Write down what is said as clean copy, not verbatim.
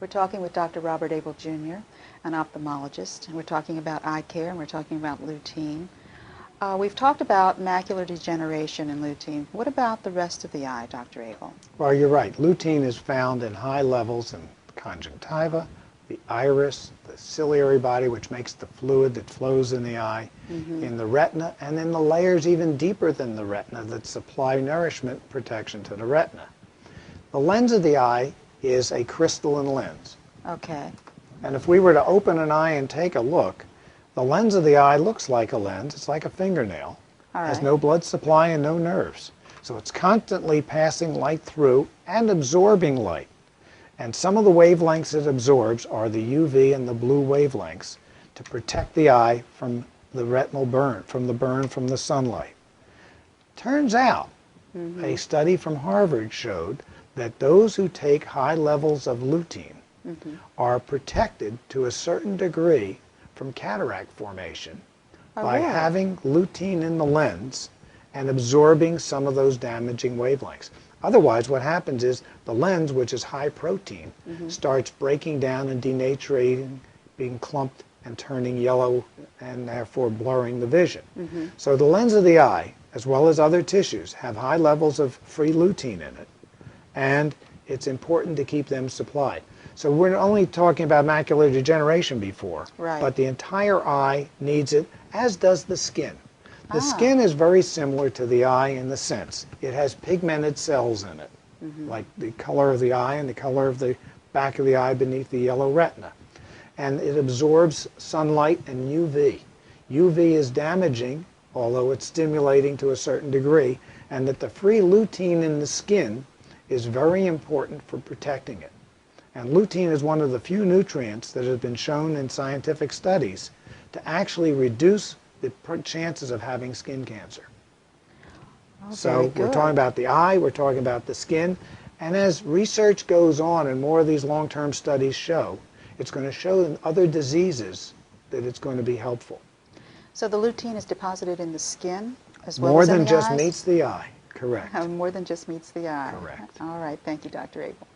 We're talking with Dr. Robert Abel Jr., an ophthalmologist, and we're talking about eye care, and we're talking about lutein. We've talked about macular degeneration and lutein. What about the rest of the eye, Dr. Abel? Well, you're right. Lutein is found in high levels in conjunctiva, the iris, the ciliary body, which makes the fluid that flows in the eye, in the retina, and in the layers even deeper than the retina that supply nourishment protection to the retina. The lens of the eye is a crystalline lens. Okay. And if we were to open an eye and take a look, the lens of the eye looks like a lens. It's like a fingernail. Has no blood supply and no nerves. So it's constantly passing light through and absorbing light. And some of the wavelengths it absorbs are the UV and the blue wavelengths to protect the eye from the retinal burn, from the sunlight. Turns out, a study from Harvard showed that those who take high levels of lutein are protected to a certain degree from cataract formation by having lutein in the lens and absorbing some of those damaging wavelengths. Otherwise, what happens is the lens, which is high protein, starts breaking down and denaturating, being clumped and turning yellow and therefore blurring the vision. So the lens of the eye, as well as other tissues, have high levels of free lutein in it, and it's important to keep them supplied. So we're only talking about macular degeneration before, but the entire eye needs it, as does the skin. The skin is very similar to the eye in the sense it has pigmented cells in it, like the color of the eye and the color of the back of the eye beneath the yellow retina. And it absorbs sunlight and UV. UV is damaging, although it's stimulating to a certain degree, and that the free lutein in the skin is very important for protecting it. And lutein is one of the few nutrients that have been shown in scientific studies to actually reduce the chances of having skin cancer. So we're talking about the eye, we're talking about the skin, and as research goes on and more of these long-term studies show, it's going to show in other diseases that it's going to be helpful. So the lutein is deposited in the skin as well More as in than the just eyes? meets the eye, correct. More than just meets the eye. Correct. All right, thank you, Dr. Abel.